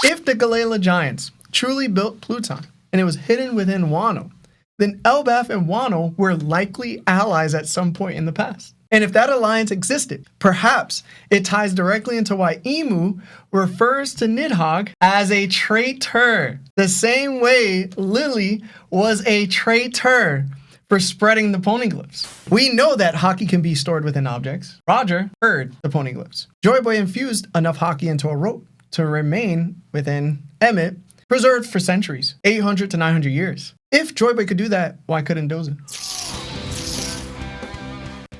If the Galala giants truly built Pluton and it was hidden within Wano, then Elbaph and Wano were likely allies at some point in the past. And if that alliance existed, perhaps it ties directly into why Emu refers to Nidhoggr as a traitor, the same way Lily was a traitor for spreading the Poneglyphs. We know that Haki can be stored within objects. Roger heard the Poneglyphs. Joy Boy infused enough Haki into a rope to remain within Emmet, preserved for centuries, 800 to 900 years. If Joy Boy could do that, why couldn't Douzan?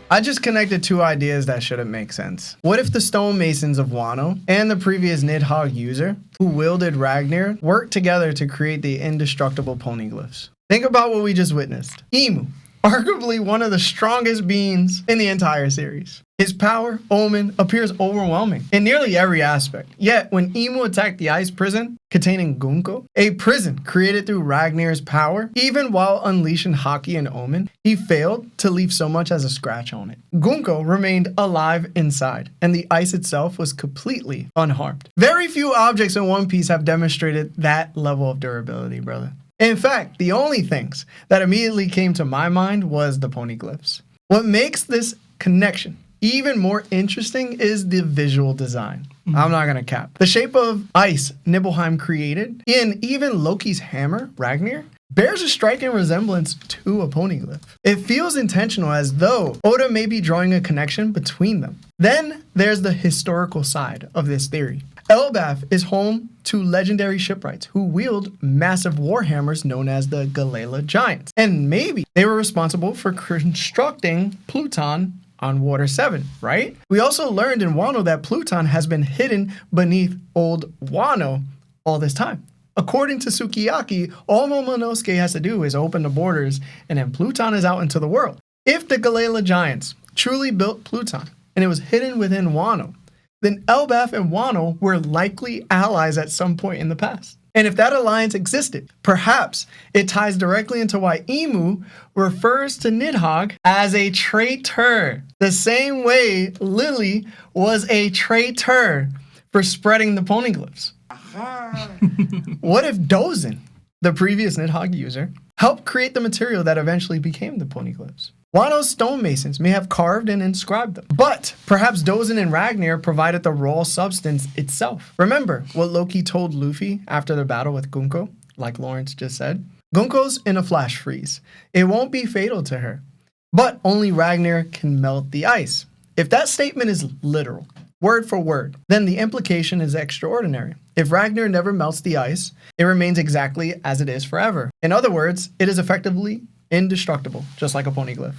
I just connected two ideas that shouldn't make sense. What if the stonemasons of Wano and the previous Nidhoggr user who wielded Ragnir worked together to create the indestructible Poneglyphs? Think about what we just witnessed. Emu, arguably one of the strongest beings in the entire series. His power, Omen, appears overwhelming in nearly every aspect. Yet, when Emu attacked the ice prison containing Gunko, a prison created through Ragnir's power, even while unleashing Haki and Omen, he failed to leave so much as a scratch on it. Gunko remained alive inside, and the ice itself was completely unharmed. Very few objects in One Piece have demonstrated that level of durability, brother. In fact, the only things that immediately came to my mind was the Poneglyphs. What makes this connection even more interesting is the visual design. I'm not gonna cap. The shape of ice Nibelheim created, and even Loki's hammer, Ragnir, bears a striking resemblance to a Poneglyph. It feels intentional, as though Oda may be drawing a connection between them. Then there's the historical side of this theory. Elbaph is home to legendary shipwrights who wield massive warhammers known as the Galala giants. And maybe they were responsible for constructing Pluton on Water 7, right? We also learned in Wano that Pluton has been hidden beneath old Wano all this time. According to Sukiyaki, all Momonosuke has to do is open the borders and then Pluton is out into the world. If the Galala giants truly built Pluton and it was hidden within Wano, then Elbaph and Wano were likely allies at some point in the past. And if that alliance existed, perhaps it ties directly into why Emu refers to Nidhoggr as a traitor, the same way Lily was a traitor for spreading the Poneglyphs. What if Douzan, the previous Nidhoggr user, helped create the material that eventually became the Poneglyphs? Wano's stonemasons may have carved and inscribed them, but perhaps Douzan and Ragnir provided the raw substance itself. Remember what Loki told Luffy after the battle with Gunko, like Lawrence just said? Gunko's in a flash freeze. It won't be fatal to her, but only Ragnir can melt the ice. If that statement is literal, word for word, then the implication is extraordinary. If Ragnir never melts the ice, it remains exactly as it is forever. In other words, it is effectively indestructible, just like a Poneglyph.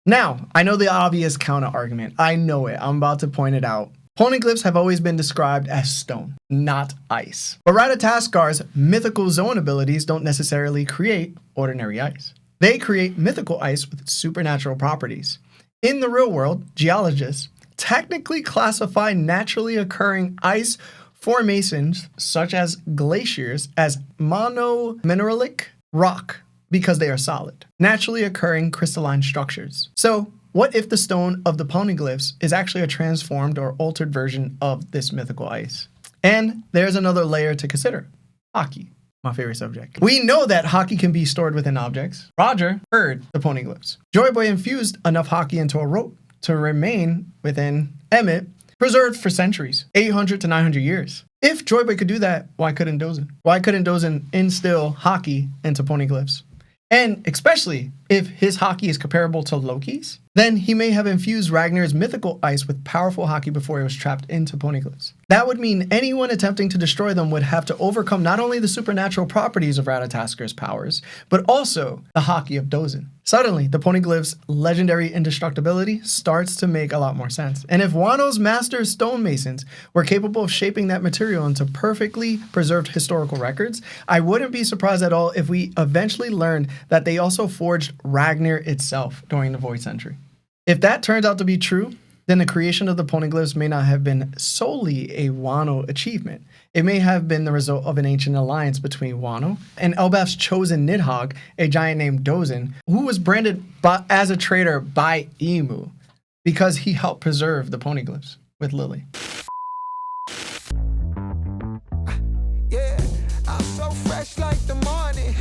Now, I know the obvious counter-argument. I know it. I'm about to point it out. Poneglyphs have always been described as stone, not ice. But Ratatoskr's mythical zone abilities don't necessarily create ordinary ice. They create mythical ice with supernatural properties. In the real world, geologists technically classify naturally occurring ice formations, such as glaciers, as monomineralic rock, because they are solid, naturally occurring crystalline structures. So, what if the stone of the Poneglyphs is actually a transformed or altered version of this mythical ice? And there's another layer to consider. Haki, my favorite subject. We know that Haki can be stored within objects. Roger heard the Poneglyphs. Joy Boy infused enough Haki into a rope to remain within Emmet, preserved for centuries, 800 to 900 years. If Joy Boy could do that, why couldn't Douzan? Why couldn't Douzan instill Haki into Poneglyphs? And especially if his Haki is comparable to Loki's, then he may have infused Ragnir's mythical ice with powerful Haki before he was trapped into Poneglyphs. That would mean anyone attempting to destroy them would have to overcome not only the supernatural properties of Ratatoskr's powers, but also the Haki of Douzan. Suddenly, the Poneglyphs' legendary indestructibility starts to make a lot more sense. And if Wano's master stonemasons were capable of shaping that material into perfectly preserved historical records, I wouldn't be surprised at all if we eventually learned that they also forged Ragnir itself during the Void Century. If that turns out to be true, then the creation of the Poneglyphs may not have been solely a Wano achievement. It may have been the result of an ancient alliance between Wano and Elbaph's chosen Nidhoggr, a giant named Douzan, who was branded as a traitor by Emu because he helped preserve the Poneglyphs with Lily. fresh like the morning.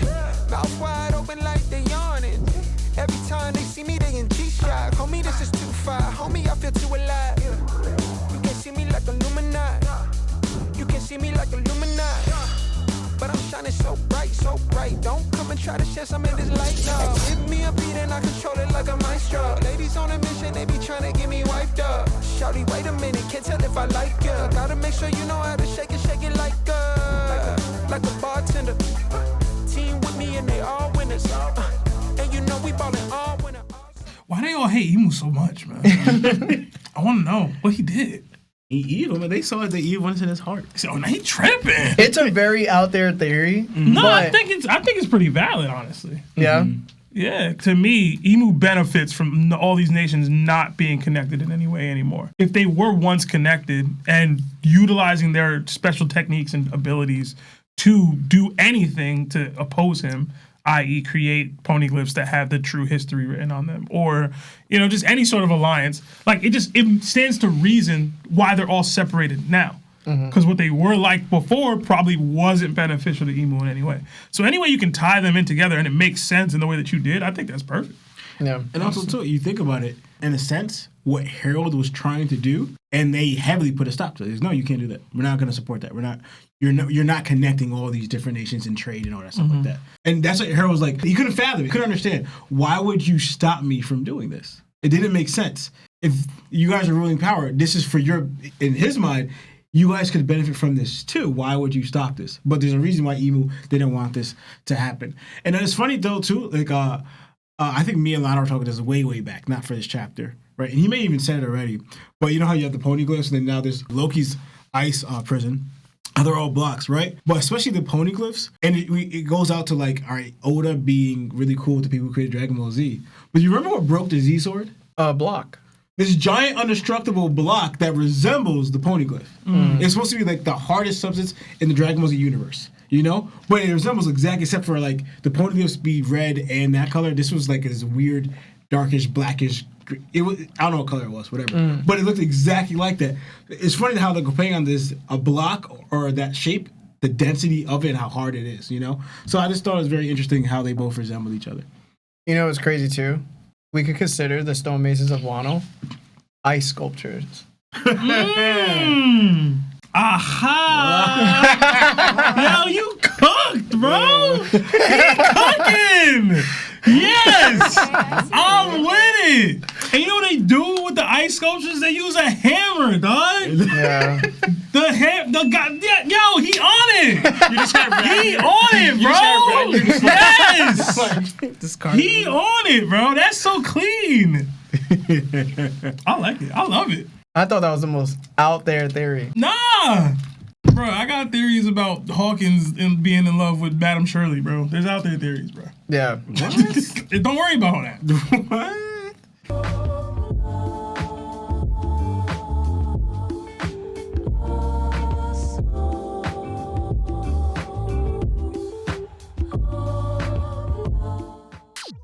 Mouth wide open like they yawning. Every time they see me, they in G-Shock. Homie, this is too far. Homie, I feel too alive. You can see me like Illuminati. You can see me like Illuminati. But I'm shining so bright, so bright. Don't come and try to share some of this light now. Give me a beat and I control it like a maestro. Ladies on a mission, they be trying to get me wiped up. Shawty, wait a minute, can't tell if I like ya. Gotta make sure you know how to shake it like a bartender. Team with me and they all winners. And you know we ballin' all winners. Why they all hate Emu so much, man? I want to know what he did. He evil, man. They saw the evil in his heart. So now he tripping. It's a very out there theory. No, I think it's pretty valid, honestly. Yeah. Yeah, to me, Emu benefits from all these nations not being connected in any way anymore. If they were once connected and utilizing their special techniques and abilities to do anything to oppose him, i.e. create poneglyphs that have the true history written on them, or, just any sort of alliance, like it stands to reason why they're all separated now. Because what they were like before probably wasn't beneficial to Emu in any way. So any way you can tie them in together and it makes sense in the way that you did, I think that's perfect. Yeah. And also, too, you think about it, in a sense, what Harold was trying to do, and they heavily put a stop to it. No, you can't do that. We're not going to support that. You're not connecting all these different nations in trade and all that stuff like that. And that's what Harold was like. He couldn't fathom it. He couldn't understand. Why would you stop me from doing this? It didn't make sense. If you guys are ruling power, this is for in his mind, you guys could benefit from this too. Why would you stop this? But there's a reason why Emu didn't want this to happen. And it's funny though too, like I think me and Lana were talking this way back, not for this chapter, right? And he may even said it already. But you know how you have the poneglyphs, and then now there's Loki's ice prison. They're all blocks, right? But especially the poneglyphs, and it goes out to like, all right, Oda being really cool with the people who created Dragon Ball Z. But you remember what broke the Z sword? Block. This giant indestructible block that resembles the poneglyph. It's supposed to be like the hardest substance in the Dragon Ball Z universe, But it resembles exactly, except for like the poneglyphs be red and that color. This was like this weird, darkish, blackish. I don't know what color it was, whatever. But it looked exactly like that. It's funny how they're playing on a block or that shape, the density of it, and how hard it is, So I just thought it was very interesting how they both resemble each other. It's crazy too? We could consider the stonemasons of Wano ice sculptures. Aha! Yo, you cooked, bro! He cooking! Yes! I'm with it! And you know what they do with the ice sculptures? They use a hammer, dog! Yeah. The guy, yo, he on it! You just got he on it, bro! Yes! He on it, bro! That's so clean! I like it. I love it. I thought that was the most out there theory. Nah! Bro, I got theories about Hawkins and being in love with Madame Shirley, bro. There's out there theories, bro. Yeah. What? Don't worry about that. What?